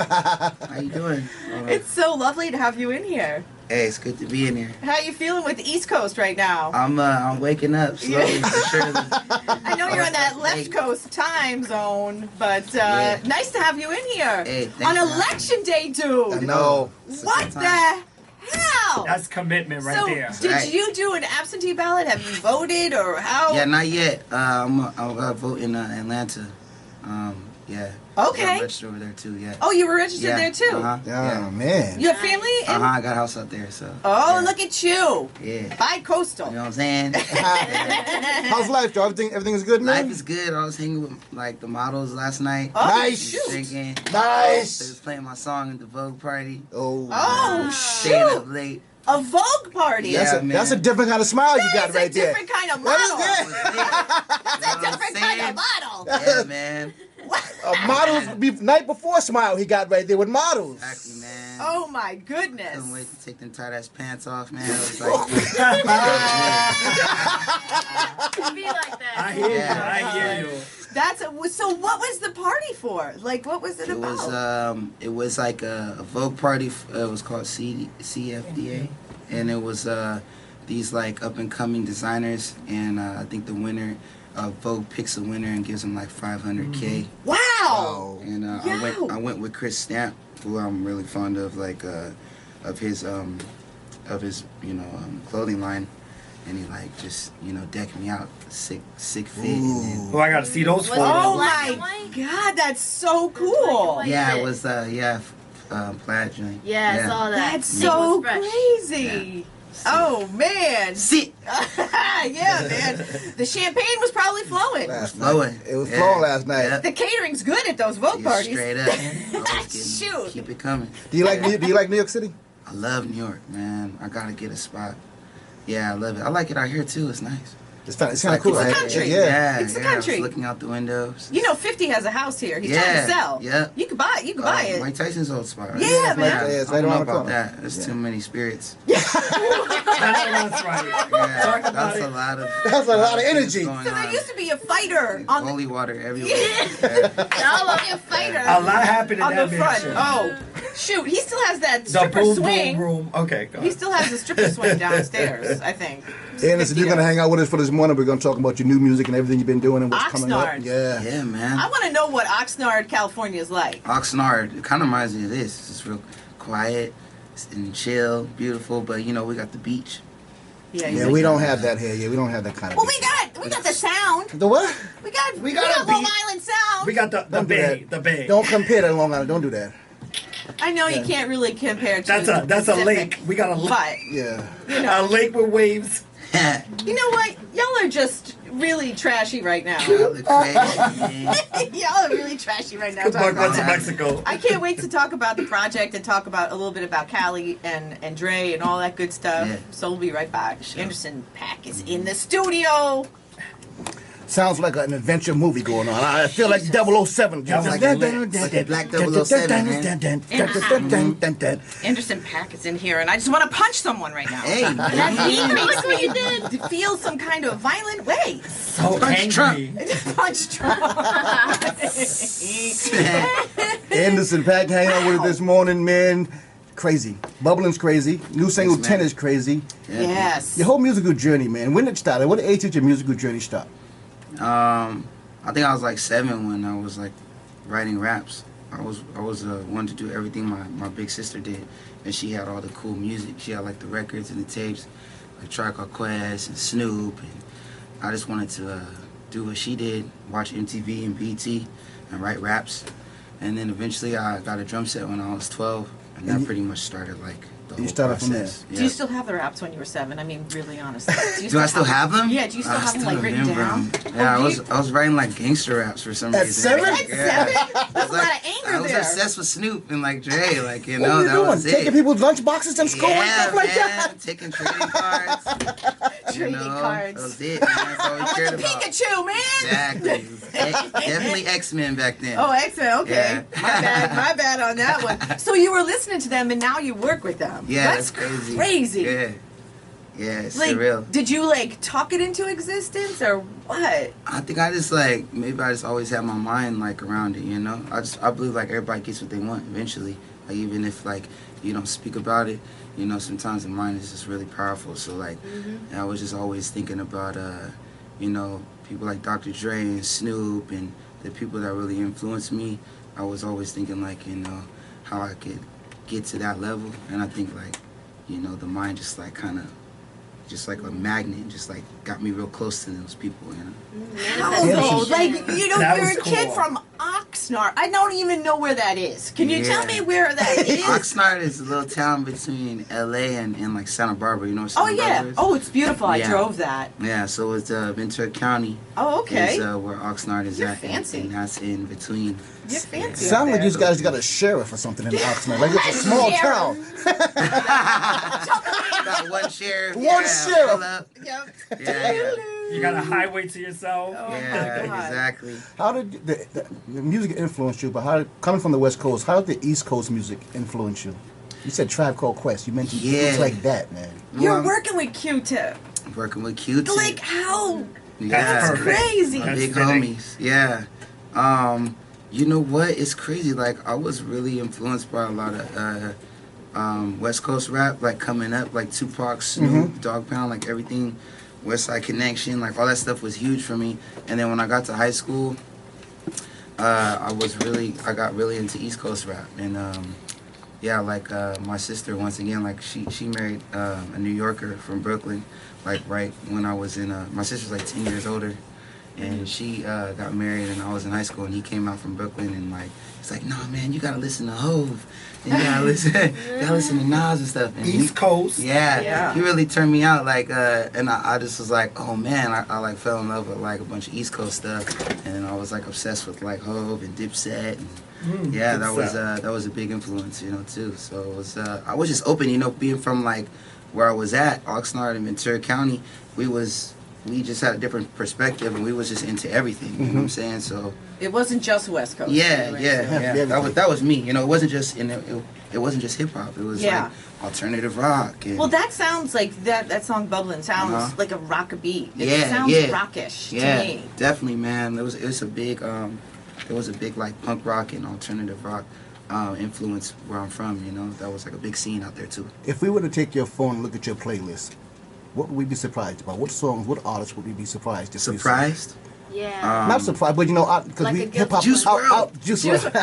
How you doing? It's so lovely to have you in here. Hey, it's good to be in here. How you feeling with the East Coast right now? I'm waking up slowly for sure. I know you're on that left coast time zone, but nice to have you in here. Hey, on election day, dude. I know. What the hell? That's commitment right there. Did you do an absentee ballot? Have you voted or how? Yeah, not yet. I'm gonna vote in Atlanta. Yeah. Okay. I'm registered over there too. Yeah. Oh, you were registered there too. Yeah, man. You have family? I got a house out there, so. Oh, look at you. Yeah. Bi-coastal. You know what I'm saying? How's life, Joe? Everything is good, man? Life is good. I was hanging with like the models last night. Oh, nice. Drinking. Nice. They was playing my song at the Vogue party. Oh, Staying up shoot. late. A Vogue party. Yeah, that's a different kind of smile you got right there. That's a different kind of model. That's a different kind of model. Yeah, man. Models, night before smile he got right there with models. Exactly, man. Oh my goodness. Couldn't wait to take them tight ass pants off, man. It was like, Be like that. I hear you. So what was the party for? Like, what was it about? It was like a Vogue party. It was called CFDA, and it was these like up and coming designers, and I think the winner. Vogue picks a winner and gives him like $500K. Wow! And I went with Chris Stamp, who I'm really fond of, like of his clothing line, and he like just decked me out, sick fit. Oh, I gotta see those photos. Oh my God, that's so cool! Yeah, it was plaid joint. Yeah, I saw that. That's so crazy. Yeah. Oh man! Sit. Yeah, man. The champagne was probably flowing. Last flowing. It was flowing last night. Yep. The catering's good at those Vogue parties. Straight up. Shoot. Keep it coming. Do you like New York City? I love New York, man. I gotta get a spot. Yeah, I love it. I like it out here too. It's nice. It's kind of cool. It's the country. Yeah. It's the country. I was looking out the windows. 50 has a house here. He's trying to sell. Yeah. You could buy it. Mike Tyson's old spot. Right? Yeah, man. Yeah, it's I right don't know around the about corner. that. There's too many spirits. That's right. Yeah, Talk about that's it. That's a lot of energy. So there used to be a fighter on holy water everywhere. a fighter A lot happened in on that the front. mansion. Oh, shoot. He still has that The stripper boom swing. boom room. Okay, go He ahead. still has the stripper swing downstairs, I think. Anderson, you're going to hang out with us for this morning. We're going to talk about your new music and everything you've been doing and what's coming up. Oxnard. Yeah. Yeah, man. I want to know what Oxnard, California is like. Oxnard, it kind of reminds me of this. It's just real quiet and chill, beautiful, but we got the beach. Yeah, we don't have that here. Yeah, we don't have that kind of. Well, we got the sound. The what? We got a Long beach. Island sound. We got the Don't do bay. that. The bay. Don't compare to Long Island. Don't do that. I know you can't really compare to That's a Pacific, lake. We got a lake. But Yeah. A lake with waves. you know what? Y'all are just really trashy right now. Y'all look crazy, man. Y'all are really trashy right now. Good luck talking about going to that. Mexico. I can't wait to talk about the project and talk about a little bit about Cali and Dre and all that good stuff. Yeah. So we'll be right back. Anderson Paak is in the studio. Sounds like an adventure movie going on. I feel like 007. Sounds like a black 007, man. Anderson Paak is in here, and I just want to punch someone right now. Hey, He makes me feel some kind of violent way. So Punch angry. Punch Trump. Anderson Paak hanging out with us this morning, man. Crazy. Bubbling's crazy. New single Yes, 10 man. is crazy. Yes. Your whole musical journey, man. When did it start? What age did your musical journey start? I think I was like 7 when I was like writing raps. I was wanted to do everything my big sister did, and she had all the cool music. She had like the records and the tapes, like Tribe Called Quest and Snoop, and I just wanted to do what she did, watch MTV and BT, and write raps. And then eventually I got a drum set when I was 12, and that pretty much started like the whole started from process. Do you still have the raps when you were 7? I mean, really honestly. Do I still have them? Yeah, do you still have them like written down? Yeah, Oh, I was writing like gangster raps for some At reason. 7? At 7? There's a lot of anger I was there. obsessed with Snoop and like Dre, like What were you that doing? was it. Taking people's lunch boxes and school and Yeah, stuff like man, that? taking trading cards. Trading cards. That was it. Man. That's all we I cared want the about. Pikachu, man. Exactly. Definitely X-Men back then. Oh, X-Men, okay. Yeah. My bad on that one. So you were listening to them and now you work with them. Yeah, That's that's crazy. crazy. Yeah. Yeah, it's Like, surreal. did you like talk it into existence or what? I think I just like maybe I just always had my mind like around it, you know. I believe like everybody gets what they want eventually. Like even if like you don't speak about it, you know, sometimes the mind is just really powerful. So like I was just always thinking about you know, people like Dr. Dre and Snoop and the people that really influenced me. I was always thinking like, you know, how I could get to that level, and I think like, you know, the mind just like kind of just like a magnet, just like got me real close to those people, you know. How though? Like, you know, That you're was a kid cool. from Oxnard. I don't even know where that is. Can you Yeah. tell me where that is? Oxnard is a little town between LA and like Santa Barbara. You know what Santa Oh yeah. Barbara is? Oh, it's beautiful. I Yeah. drove that. Yeah, so it's Ventura County Oh, okay. is where Oxnard is You're at. fancy. And that's in between. You're fancy. Sound like up you guys got a sheriff or something in Oxnard. Like it's a small Sheriff. town. Got one sheriff. One yeah, sheriff. pull up. Yep. Yeah, You got a highway to yourself. Oh, yeah, my God. exactly. How did the music influence you? But how coming from the West Coast, how did the East Coast music influence you? You said Tribe Called Quest. You mentioned Yeah. things like that, man. You're Well, working with Q-Tip. I'm working with Q-Tip. Like how? yeah, That's perfect. Crazy. my That's big fitting. homies. Yeah. You know what? It's crazy. Like I was really influenced by a lot of West Coast rap, like coming up, like Tupac, Snoop, Dogg Pound, like everything, West Side Connection, like all that stuff was huge for me. And then when I got to high school, I got really into East Coast rap, and yeah, like my sister once again, like she married a New Yorker from Brooklyn, like right when I was in my sister's like 10 years older. And she got married, and I was in high school, and he came out from Brooklyn, and like he's like, "No, man, you gotta listen to Hove, and you gotta listen to Nas and stuff." And East Coast. Yeah. he really turned me out, like, and I just was like, "Oh man," I like fell in love with like a bunch of East Coast stuff, and then I was like obsessed with like Hove and Dipset, and yeah, that was a big influence, you know, too. So it was I was just open, you know, being from like where I was at, Oxnard in Ventura County, we just had a different perspective, and we was just into everything. You know what I'm saying? So It wasn't just West Coast. yeah. Yeah. That was me. You know, it wasn't just it wasn't just hip hop. It was Yeah. like alternative rock. And, Well, that sounds like that song "Bubblin" sounds Uh-huh. like a rock beat. It Yeah, sounds yeah. rockish yeah, to me. definitely, man. It was a big like punk rock and alternative rock influence where I'm from. You know, that was like a big scene out there too. If we were to take your phone and look at your playlist, what would we be surprised about? What songs, what artists would we be surprised to see? Surprised? Yeah. Not surprised, but you know, because Like a we guilty hip hop Juice WRLD. Juice WRLD.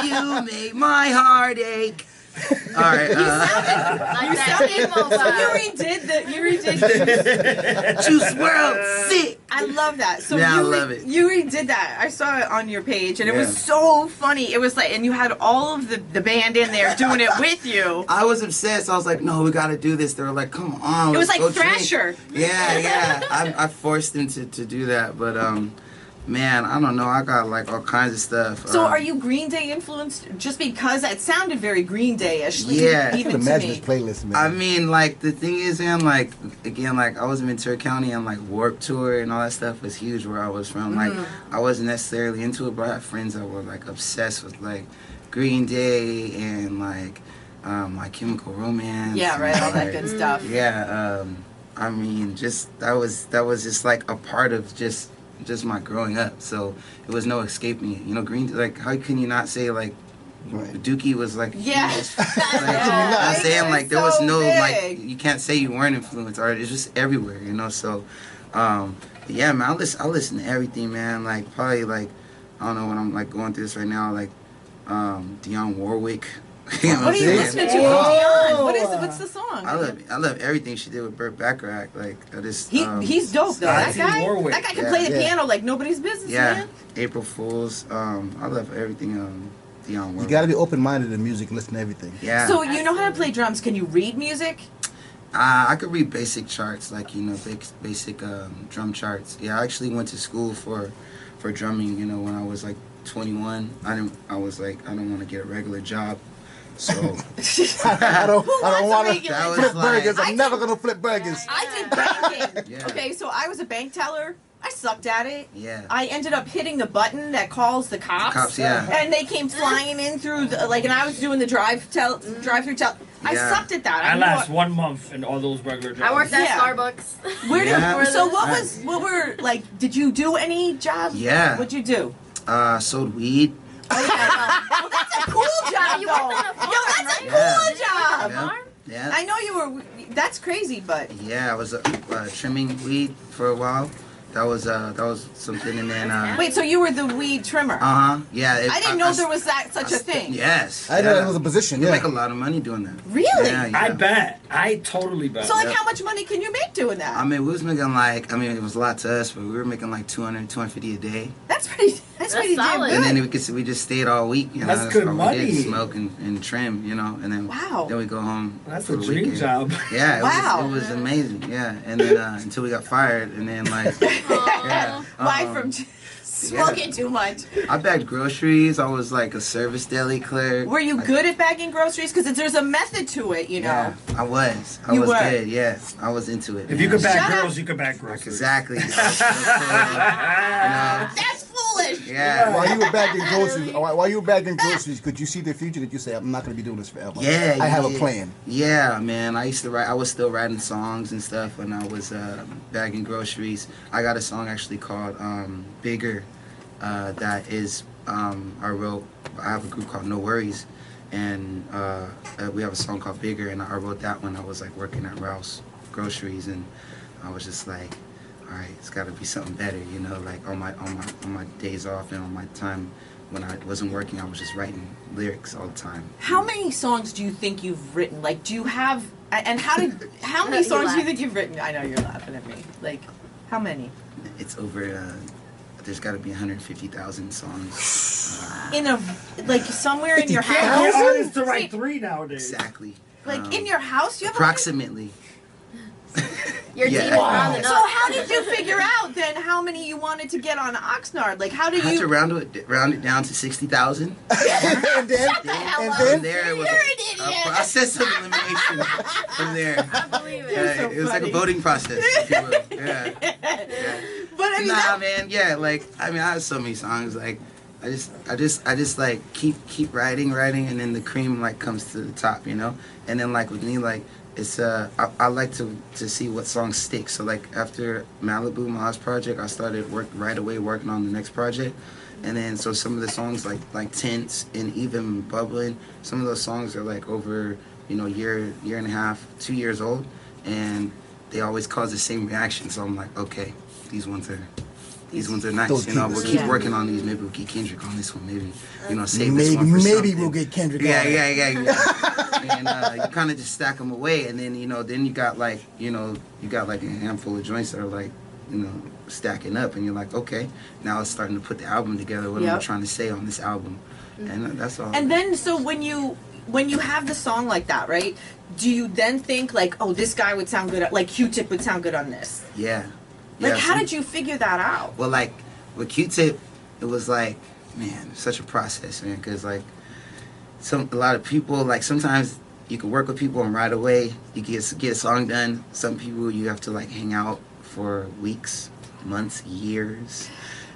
You make my heart ache. All right. Like that emo So vibe. you redid Juice WRLD, sick. I love that. So Yeah, I you love it. you redid that. I saw it on your page, and it Yeah. was so funny. It was like, and you had all of the band in there doing it with you. I was obsessed. I was like, no, we got to do this. They were like, come on. It was let's like go drink. Thrasher. Yeah. I forced them to do that. But, man, I don't know. I got like all kinds of stuff. So are you Green Day influenced? Just because it sounded very Green Day-ish. Like, Yeah. I can even to imagine me. this playlist, man. I mean, like, the thing is, man, like, again, like, I was in Ventura County, and, like, Warped Tour and all that stuff was huge where I was from. Like, I wasn't necessarily into it, but I had friends that were, like, obsessed with, like, Green Day and, like, My Chemical Romance. Yeah, right. All that and, good stuff. Yeah, I mean, just, that was just, like, a part of just my growing up. So, it was no escaping it. You know, Green Day, like, how can you not say, like, Right. Dookie was like Yeah. huge. I'm saying, like, there was so no like big. you can't say you weren't influenced, or it's just everywhere, you know. So yeah, man, I listen to everything, man. Like, probably, like, I don't know, when I'm like going through this right now, like Dionne Warwick. You know What are you I'm listening to? saying? What's the song? I love everything she did with Burt Bacharach. Like, I just He's dope though. That Ozzy guy, Warwick. that guy can Yeah. play the Yeah. piano like nobody's business, yeah, man. April Fools. I love everything. Dionne Warwick. You got to be open-minded to music, listen to everything. Yeah. So you know how to play drums? Can you read music? I could read basic charts, like, you know, basic drum charts. Yeah, I actually went to school for drumming. You know, when I was like 21, I was like, I don't want to get a regular job, so I don't want to regular That was flip like- burgers. I'm never going to flip burgers. I did banking. Yeah. Okay, so I was a bank teller. I sucked at it. yeah. I ended up hitting the button that calls the cops. Cops, yeah. And they came flying in through, and I was doing the drive-through tell. I Yeah. sucked at that. I knew last it- 1 month in all those regular jobs. I worked at Yeah. Starbucks. Where did, Yeah. so what were, like, did you do any jobs? Yeah. What'd you do? Sold weed. Well, that's a cool job, You though. worked on a farm, Yo, that's a right? cool Yeah. job. Yeah. Yeah. I know you were, that's crazy, but. Yeah, I was trimming weed for a while. That was something, and then Wait, so you were the weed trimmer? yeah. I didn't know there was such a thing. Yes. I know that was a position. You Yeah. make a lot of money doing that. Really? Yeah, yeah. I bet. I totally bet. So, like, Yeah. how much money can you make doing that? I mean, we was making like, it was a lot to us, but we were making like 200, 250 a day. That's pretty damn solid. good. And then we just stayed all week. You know, That's good all we did, money. smoke and trim, you know, and then Wow. then we go home. That's for a the dream weekend. job. Yeah, Wow. it was amazing. Yeah, and then until we got fired, and then like, yeah, Why from smoking too much? I bagged groceries. I was like a service deli clerk. Were you good at bagging groceries? Because there's a method to it, you know. Yeah, I was. I You was were. good. Yeah, I was into it. If you man. could bag Shut up. girls, you could bag groceries. Exactly. You know, That's foolish. yeah. While you were bagging groceries, could you see the future? Did you say, I'm not going to be doing this forever? Yeah, I have a yeah. plan. Yeah, man. I used to write. I was still writing songs and stuff when I was bagging groceries. I got a song actually called "Bigger." That is, I wrote. I have a group called No Worries, and we have a song called "Bigger," and I wrote that when I was like working at Ralph's Groceries, and I was just like, all right, it's got to be something better, you know. Like on my days off and on my time when I wasn't working, I was just writing lyrics all the time. How many songs do you think you've written? Like, do you have? And how many You songs do you laughed. think you've written? I know you're laughing at me. Like, how many? It's over. There's got to be 150,000 songs. In a somewhere in your Can't house? get artists to Wait, write 3 nowadays. Exactly. Like in your house, you have Approximately. Your Yeah. team is Wow. rounding So up. how did you figure out then how many you wanted to get on Oxnard? Like, how do I had to you? round it down to 60,000. and then, hell and up. From then, there, it was You're an a idiot. process of elimination. From there, I believe it. yeah, so it was like a funny. voting process, if you will. Yeah. But I mean, Nah, that, man. Yeah, like I have so many songs. Like I just like keep writing, and then the cream like comes to the top, you know. And then like with me, like it's I like to see what songs stick. So like after Malibu, my last project, I started right away working on the next project. And then so some of the songs like Tense and even Bubbling, some of those songs are like over, you know, year and a half, 2 years old, and they always cause the same reaction. So I'm like, okay, these ones are nice. Those You know, keep- we'll keep Yeah. working on these. Maybe we'll get Kendrick on this one. Maybe, you know, save this one for maybe something. we'll get Kendrick Yeah, on it. yeah. And you kind of just stack them away, and then you got like a handful of joints that are like, you know, stacking up, and you're like, okay, now it's starting to put the album together. What am I Yep. trying to say on this album? And that's all. and then so when you have the song like that, right? Do you then think like, oh, this guy would sound good at, like Q-Tip would sound good on this? yeah. Like, Yeah, how so- did you figure that out? Well, like with Q-Tip, it was like, man, such a process, man. Because like a lot of people, like sometimes you can work with people and right away you get a song done. Some people you have to like hang out for weeks, months, years.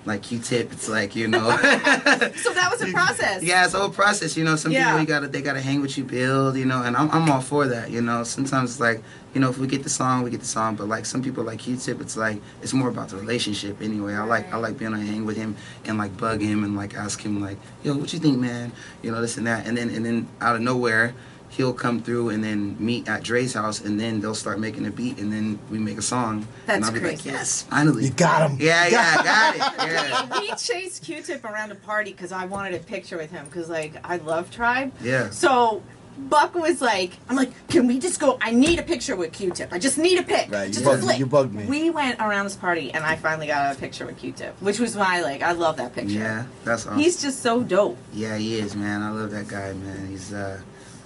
Like Q-Tip, it's like, you know. So that was a process. Yeah, it's a whole process, you know. Some Yeah. people they gotta hang with you, build, you know, and I'm all for that, you know. Sometimes it's like, you know, if we get the song, we get the song, but like some people like Q-Tip, it's like it's more about the relationship anyway. I like being on a hang with him and like bug him and like ask him like, yo, what you think, man? You know, this and that, and then out of nowhere he'll come through and then meet at Dre's house, and then they'll start making a beat, and then we make a song. That's and I'll be like, crazy. yes, finally. You got him. Yeah, I got it. Yeah. We chased Q-Tip around a party because I wanted a picture with him because, like, I love Tribe. Yeah. So Buck was like, I'm like, can we just go? I need a picture with Q-Tip. I just need a pic. Right, you just bugged a me, flick. you bugged me. We went around this party and I finally got a picture with Q-Tip, which was why, like, I love that picture. Yeah, that's awesome. He's just so dope. Yeah, he is, man. I love that guy, man. He's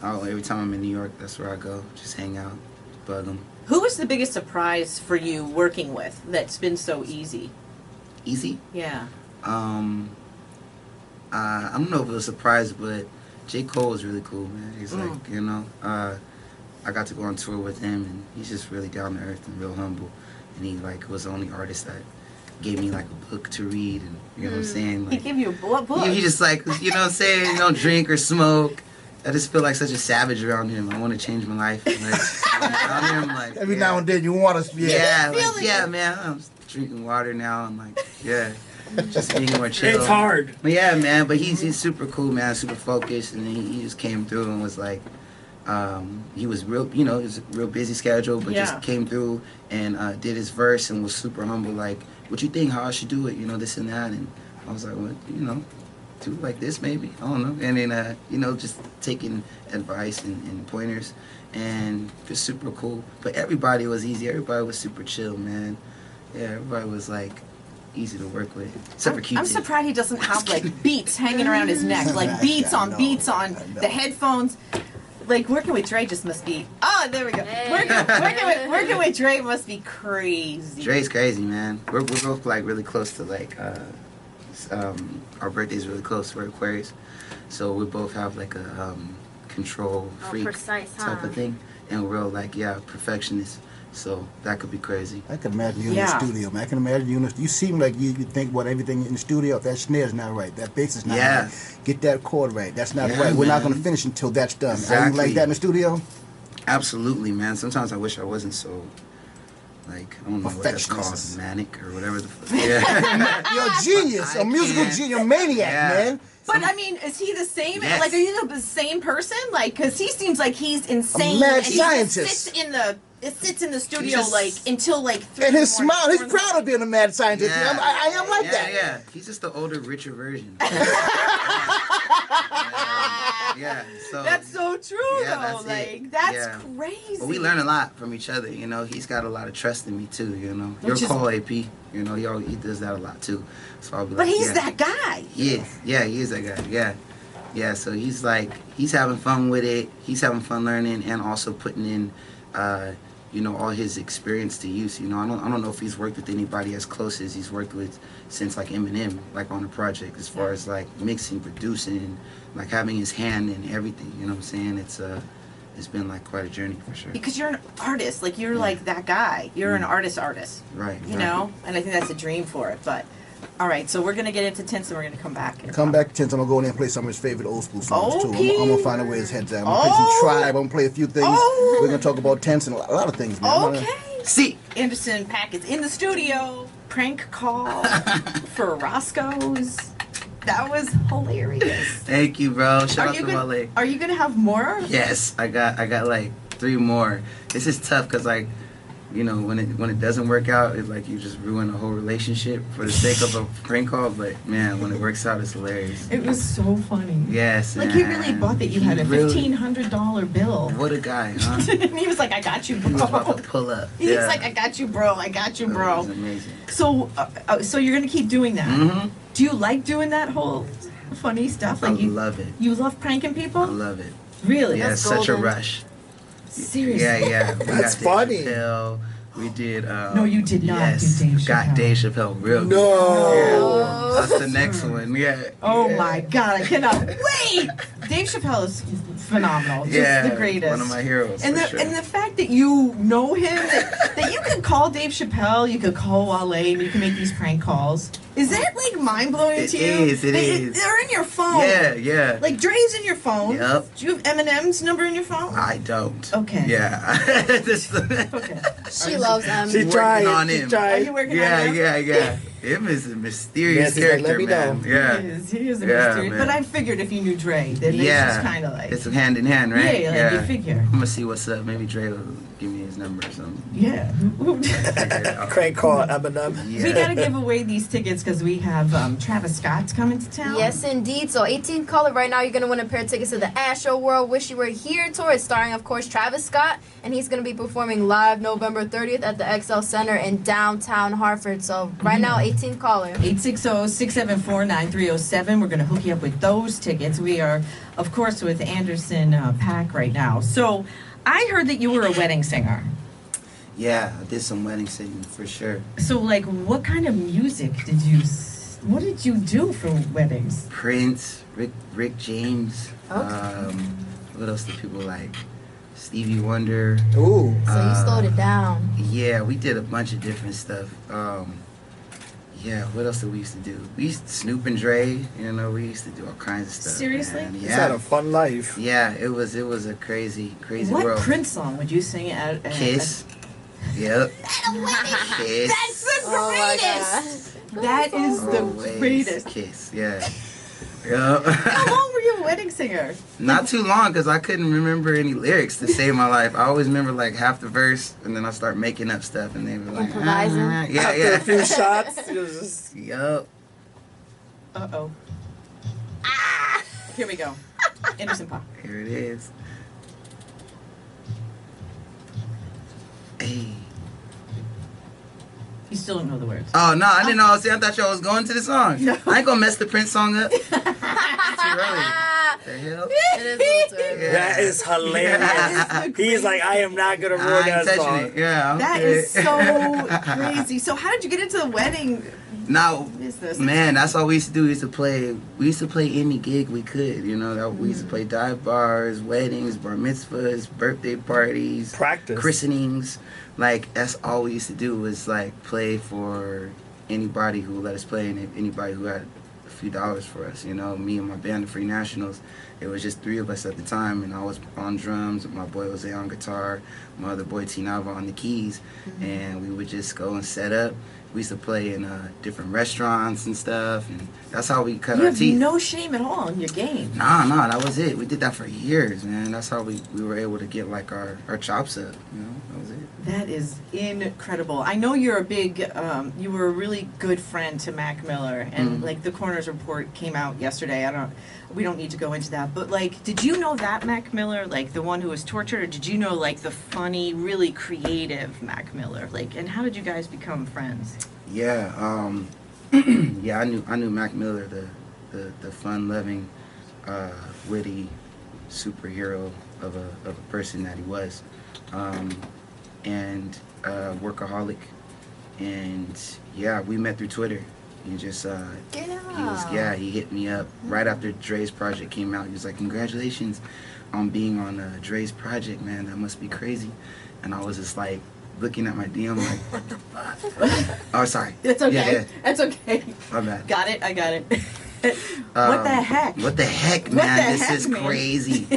every time I'm in New York, that's where I go. Just hang out, bug him. Who was the biggest surprise for you working with that's been so easy? Easy. Yeah. I don't know if it was a surprise, but J. Cole was really cool, man. He's like, you know, I got to go on tour with him, and he's just really down to earth and real humble. And he like was the only artist that gave me like a book to read, and you know what I'm saying. He Like, gave you a book. he just like, you know what I'm saying, you don't drink or smoke. just feel like such a savage around him. I want to change my life. Like, around him, like Every now and then you want us. yeah, Feel like, it. yeah, man. I'm drinking water now and like, yeah, just being more chill. It's hard. But yeah, man. But he's super cool, man. Super focused, and he just came through and was like, he was real, you know, it was a real busy schedule, but Yeah. just came through and did his verse and was super humble. Like, what you think? How I should do it? You know, this and that. And I was like, well, you know, do it like this maybe. I don't know. And then you know, just taking advice and pointers, and just super cool. But everybody was easy. Everybody was super chill, man. Yeah, everybody was like easy to work with, except for Q-Tip. I'm surprised he doesn't have like beats hanging around his neck, like beats I on know, beats on I know. the headphones. Like working with Dre just must be. Oh, there we go. Hey. Working with Dre must be crazy. Dre's crazy, man. We're both like really close to like our birthday's really close. We're Aquarius, so we both have like a control freak precise, type huh? of thing, and we're real like perfectionists. So that could be crazy. I can imagine you in Yeah. the studio, man. I can imagine you. You seem like you think about everything in the studio. If that snare's not right, that bass is not Yeah. right. Get that chord right. That's not Yeah, right. We're not man. going to finish until that's done. Are you Exactly. like that in the studio? Absolutely, man. Sometimes I wish I wasn't so. Like, I don't know what that's called, Perfectionist. manic or whatever the fuck. Yeah. You're a genius, I a musical can't. genius, a maniac, Yeah. man. But I mean, is he the same? Yes. Like, are you the same person? Like, because he seems like he's insane. mad and he just scientist. sits in the studio just- like until like 3 And in his the morning, smile, he's 4 in the proud of being a mad scientist. Yeah. I am like yeah, that. Yeah, he's just the older, richer version. yeah. So That's so true, Yeah, though. that's it. Like, that's Yeah. crazy. But we learn a lot from each other, you know. He's got a lot of trust in me too, you know. Your Which is- call AP, you know, he does that a lot too. So I'll be But like, he's yeah. that guy. Yeah, he is that guy. Yeah. Yeah, so he's like he's having fun with it. He's having fun learning and also putting in you know, all his experience to use. You know, I don't know if he's worked with anybody as close as he's worked with since like Eminem, like on a project, as far as like mixing, producing, like having his hand in everything. You know what I'm saying? It's been like quite a journey for sure. Because you're an artist. Like, you're like that guy. You're an artist, Right. you know? And I think that's a dream for it. But, all right, so we're going to get into Tints and we're going to come back. And Come talk. back to Tense. I'm going to go in there and play some of his favorite old school songs, too. Okay. I'm going to find out where his head's at. I'm going to play some Oh. Tribe. I'm going to play a few things. Oh. We're going to talk about Tense and a lot of things, man. I'm gonna- Okay. See. Anderson Paak is in the studio. Prank call for Roscoe's. That was hilarious. Thank you, bro. Shout out you to gonna, LA. are you gonna have more? Yes, I got like 3 more. This is tough because like, you know, when it doesn't work out, it's like you just ruin a whole relationship for the sake of a prank call. But man, when it works out, it's hilarious. It was so funny. Yes, Like, he man. really bought that you had a He really- $1,500 bill. What a guy, huh? And he was like, I got you, He was about bro. to pull up. He's like, I got you, bro. I got you, It was bro. amazing. So you're gonna keep doing that? Mm-hmm. Do you like doing that whole funny stuff? I Like, you love it. you love pranking I people? love it. Really? Yeah, That's it's such a golden. rush. Seriously? Yeah. We That's got Dave funny. Chappelle. We did. No, you did not yes, do Dave Got Chappelle. Dave Chappelle real good. No. That's the next one. Yeah. Oh yeah. my god, I cannot wait! Dave Chappelle is phenomenal. Just Yeah, the greatest. one of my heroes. And for the sure. and the fact that you know him, that you could call Dave Chappelle, you could call Wale, and you can make these prank calls. Is that like mind blowing It to you? is, it They- is. They're in your phone. Yeah. Like Dre's in your phone. Yep. Do you have Eminem's number in your phone? I don't. Okay. Yeah. This- Okay. She loves them. She Working tried. on She him. Are tried. you working yeah, on him? yeah. Him is a mysterious Yes, he's like, character, let me man. know. Yeah. He is a Yeah, mystery. man. But I figured if you knew Dre, then it's Yeah. just kind of like. It's hand in hand, right? Yeah, like you figure. I'm gonna see what's up. Maybe Dre will give me his number or something. Yeah. Figure it out. Crank call Eminem. Yeah. We gotta give away these tickets because we have Travis Scott's coming to town. Yes, indeed. So 18 caller right now, you're going to win a pair of tickets to the Astro World Wish You Were Here tour. It's starring, of course, Travis Scott. And he's going to be performing live November 30th at the XL Center in downtown Hartford. So right now, 18 caller. 860-674-9307. We're gonna hook you up with those tickets. We are, of course, with Anderson Paak right now. So I heard that you were a wedding singer. Yeah, I did some wedding singing for sure. So like, what kind of music did you? What did you do for weddings? Prince, Rick James. Okay. What else do people like? Stevie Wonder. Ooh. So you slowed it down. Yeah, we did a bunch of different stuff. Yeah, what else did we used to do? We used to Snoop and Dre, you know, we used to do all kinds of stuff. Seriously? Man. He's had a Yeah. fun life. Yeah, it was a crazy What world. Prince song would you sing at Kiss. Yep. Kiss. That's the Oh my greatest. god. That is the Always greatest. Kiss. Yeah. Yep. How long were you a wedding singer? Not too long, because I couldn't remember any lyrics to save my life. I always remember like half the verse, and then I start making up stuff, and they were like, Improvising? Yeah, After a few yeah. shots, it was just, Yup. Uh-oh. Here we go. Anderson Paak. Here it is. Hey. You still don't know the words. Oh no, I didn't know. See, I thought y'all was going to the song. No. I ain't gonna mess the Prince song up. Too early. Ah, The hell? it is a little too early. Yeah. that is hilarious. That is the He's like, I am not gonna ruin I ain't that touching song. it. Yeah. I'm That good. is so crazy. So how did you get into the wedding Now, business? man, that's all we used to do. We used to play any gig we could. You know, that we used to play dive bars, weddings, bar mitzvahs, birthday parties, Practice. christenings. Like that's all we used to do was like play for anybody who would let us play, and if anybody who had a few dollars for us. You know, me and my band, the Free Nationals. It was just 3 of us at the time, and I was on drums. My boy Jose on guitar, my other boy T Nava on the keys, and we would just go and set up. We used to play in different restaurants and stuff, and that's how we cut You our have teeth. no shame at all in your game. Nah, that was it. We did that for years, man. That's how we were able to get like our chops up. You know, that was it. That is incredible. I know you're a big, you were a really good friend to Mac Miller, and like the Coroner's report came out yesterday. We don't need to go into that, but like, did you know that Mac Miller, like the one who was tortured, or did you know like the funny, really creative Mac Miller? Like, and how did you guys become friends? Yeah, yeah. I knew Mac Miller, the fun-loving, witty superhero of a person that he was, and workaholic, and yeah, we met through Twitter. He just he hit me up right after Dre's project came out. He was like, "Congratulations on being on Dre's project, man. That must be crazy." And I was just like looking at my DM like, "What the fuck?" Oh, sorry. That's okay. Yeah, That's okay. my bad. Got it. I got it. What the heck? What the heck, What man? the This heck, is man? crazy.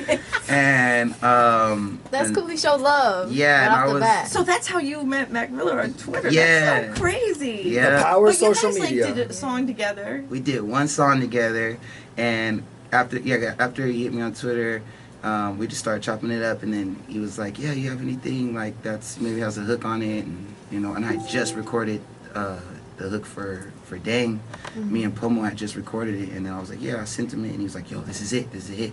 And That's and- cool. He showed love. Yeah, right and off I the was- bat. So that's how you met Mac Miller on Twitter. Yeah. That's so crazy. Yeah. The power of But you social guys media. like did a song together. We did one song together, and after he hit me on Twitter, we just started chopping it up, and then he was like, "Yeah, you have anything like that's maybe has a hook on it?" And you know, and I just recorded the hook for Dang. Me and Pomo had just recorded it, and then I was like, "Yeah," I sent him it, and he was like, "Yo, this is it, this is a hit."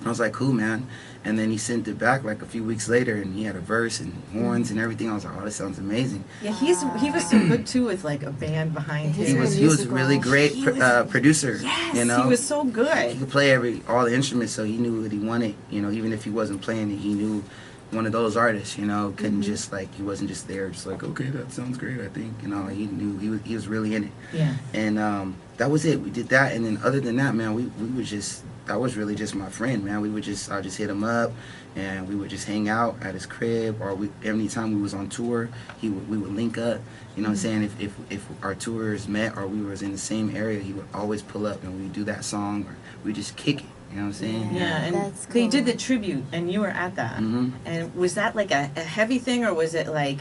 I was like, "Cool, man." And then he sent it back like a few weeks later, and he had a verse and horns and everything. I was like, "Oh, this sounds amazing." Yeah, he was so good too with like a band behind He's He him. was very he was a musical. really great He was- producer. Yes, you know, he was so he good. could play all the instruments, so he knew what he wanted. You know, even if he wasn't playing it, he knew one of those artists. You know, couldn't just like he wasn't just there, just like, okay, that sounds great. I think you know he knew he was really in it. Yeah. And that was it. We did that, and then other than that, man, we were just that was really just my friend, man. I just hit him up, and we would just hang out at his crib, or anytime we was on tour, we would link up. You know what I'm saying? If our tours met or we was in the same area, he would always pull up and we'd do that song, or we just kick it. You know what I'm saying? Yeah, and That's they cool. did the tribute, and you were at that. Mhm. And was that like a heavy thing, or was it like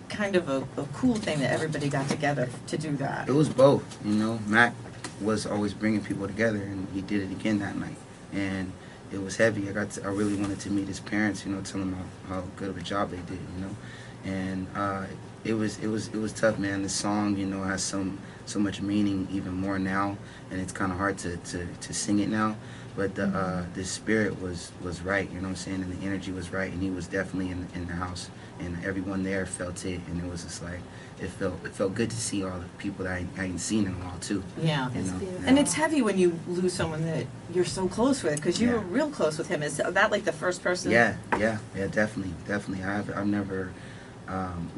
kind of a cool thing that everybody got together to do that? It was both, you know. Mac was always bringing people together, and he did it again that night. And it was heavy. I really wanted to meet his parents, you know, tell them how good of a job they did, you know. And it was tough, man. The song, you know, has so much meaning even more now, and it's kind of hard to sing it now. But the spirit was right, you know what I'm saying, and the energy was right, and he was definitely in the house, and everyone there felt it, and it was just like it felt good to see all the people that I hadn't seen in a while too. Yeah. You know? beautiful. And it's heavy when you lose someone that you're so close with, because you Yeah. were real close with him. Is that like the first person? Yeah, definitely. I've never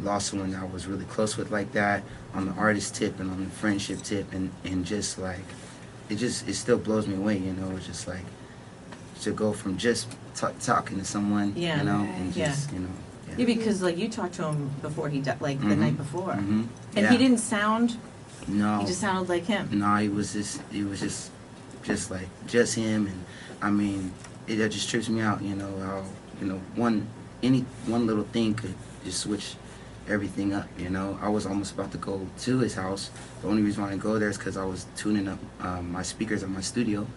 lost someone that I was really close with like that on the artist tip and on the friendship tip, and just like it still blows me away, you know. It's just like to go from just talking to someone, Yeah. you know, and Yeah. just you know. Yeah, because like you talked to him before he died, like the night before, Mhm. and Yeah. he didn't sound No. He just sounded like him. No, he was just like just him, and I mean, it just trips me out. You know how one little thing could just switch everything up. You know, I was almost about to go to his house. The only reason why I didn't go there is because I was tuning up my speakers at my studio.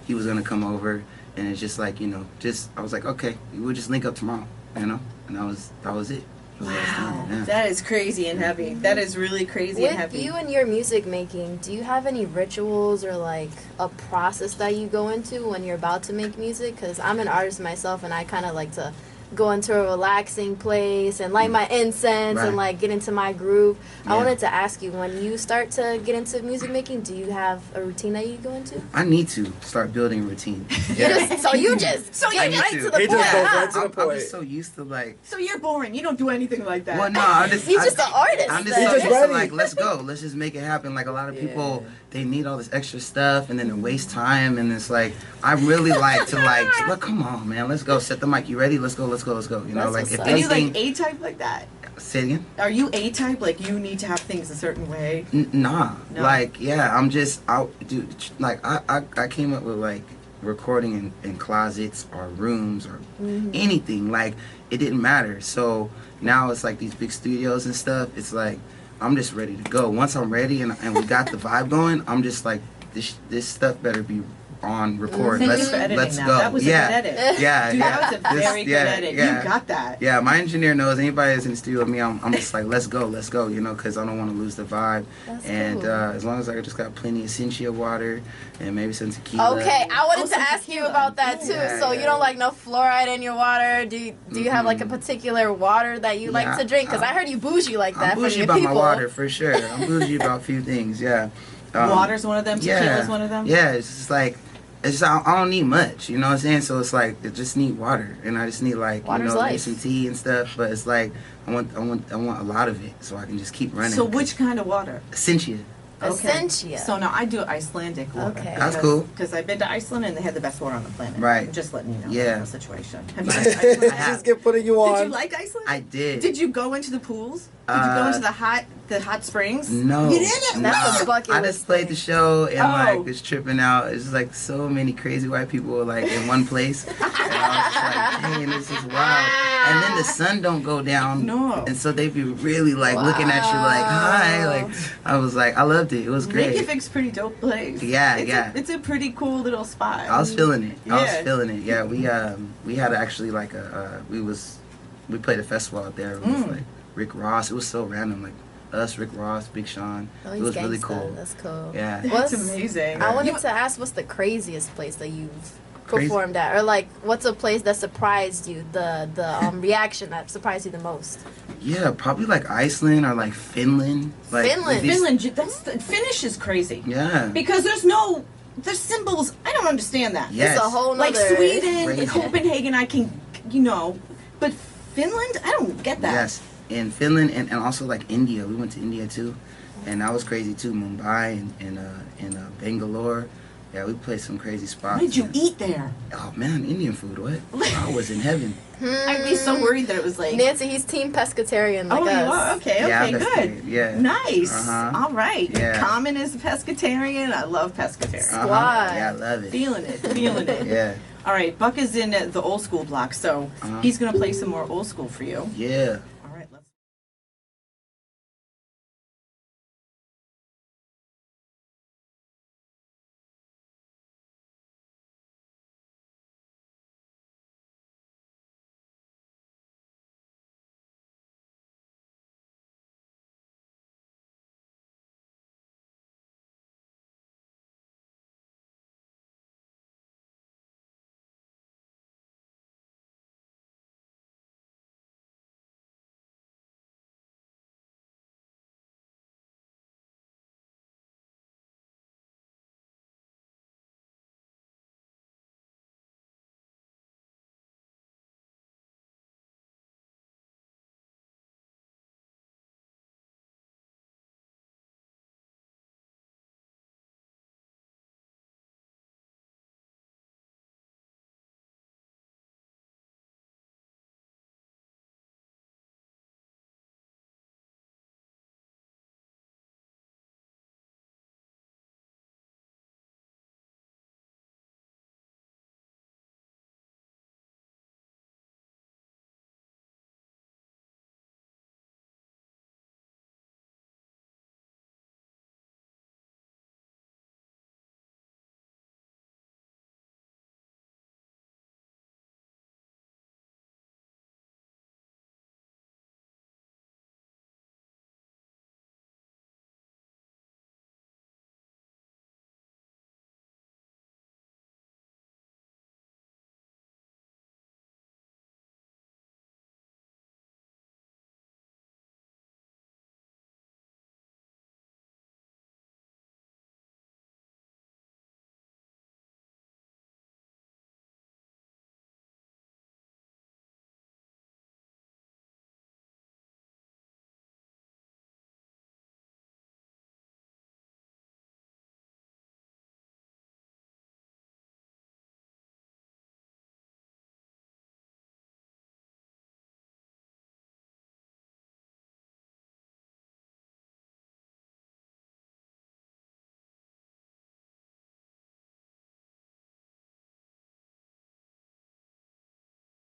He was gonna come over, and it's just like I was like, okay, we'll just link up tomorrow. And that was it. Wow, Yeah. that is crazy and heavy. That is really crazy and With heavy. you and your music making, do you have any rituals or like a process that you go into when you're about to make music? Because I'm an artist myself, and I kind of like to go into a relaxing place and light my incense and like get into my groove. I wanted to ask you, when you start to get into music making, do you have a routine that you go into? I need to start building a routine. So you just get right to the He point. just goes huh? right to the I'm point. just so used to like. So you're boring. You don't do anything like that. Well, no, I'm just. He's just an artist. I'm just then. so He's just used to ready. like, let's go, let's just make it happen. Like a lot of people, they need all this extra stuff, and then they waste time, and it's like I really like to look. Come on, man, let's go. Set the mic. You ready? Let's go. Let's go. Let's go. You know, That's like if what's up. Are you like anything. A-type like that? Say it again. Are you A-type? Like you need to have things a certain way? Nah, No. like I'm just out, dude. Like I came up with like recording in closets or rooms or anything. Like it didn't matter. So now it's like these big studios and stuff. It's like I'm just ready to go. Once I'm ready and we got the vibe going, I'm just like this stuff better be on record. Thank you for editing Let's that. go. That was a yeah. good edit. Yeah, Dude, yeah. that was a very good edit. yeah. You got that. Yeah, my engineer knows. Anybody that's in the studio with me, I'm just like, let's go, you know, because I don't want to lose the vibe. That's And cool. as long as I just got plenty of Sencha water and maybe some tequila. Okay, I wanted to some ask you tequila. about that too. Yeah, So you yeah. don't like no fluoride in your water? Do you have like a particular water that you like Yeah, to drink? Because I heard you bougie like that I'm from bougie your about people. my water for sure. I'm bougie about a few things. Yeah. Water's one of them. Tequila's one of them. Yeah, it's just like. I don't need much, you know what I'm saying? So it's like I just need water, and I just need like Water's maybe life. some tea and stuff. But it's like I want a lot of it, so I can just keep running. So which kind of water? Sencha. Essentia. So now I do Icelandic water. Okay. That's cool. Because I've been to Iceland and they had the best water on the planet. Right. I'm just letting you know. Yeah. The situation. Have you been to Iceland? Just get putting you on. Did you like Iceland? I did. Did you go into the pools? Did you go into the hot springs? No. You didn't? That's No. a bucket I list just played thing. the show and Oh. like was tripping out. It's just like so many crazy white people like in one place. And I was just like, dang, this is wild. And then the sun don't go down. No. And so they be really like looking at you like, hi. Like I was like, I loved it. It was great. Reykjavik's a pretty dope place. Yeah, it's yeah. It's a pretty cool little spot. I was feeling it. I was Yeah. feeling it. Yeah, we had actually like we played a festival out there with like Rick Ross. It was so random, like us, Rick Ross, Big Sean. Oh, It he's was really gangsta. cool. That's cool. Yeah. That's What's- amazing. I wanted to ask, what's the craziest place that you've Crazy? performed at, or like what's a place that surprised you? The reaction that surprised you the most. Yeah, probably like Iceland or like Finland. Like Finland. these- Finland, Finnish is crazy. Yeah. Because there's symbols. I don't understand that. Yes. It's a whole Like nother. Sweden, Crazy. Copenhagen, I can, but Finland, I don't get that. Yes. In Finland and also like India. We went to India too. And that was crazy too. Mumbai and Bangalore. Yeah, we played some crazy spots. What did you eat there? Oh man, Indian food, what? I was in heaven. I'd be so worried that it was like. Nancy, he's team pescatarian like Oh, you us. are? Okay, Yeah, okay, that's good. good. Yeah. Nice. Uh-huh. All right. Yeah. Common is a pescatarian. I love pescatarian. Squad. Yeah, I love it. Feeling it. Yeah. All right, Buck is in the old school block, so Uh-huh. he's going to play some more old school for you. Yeah.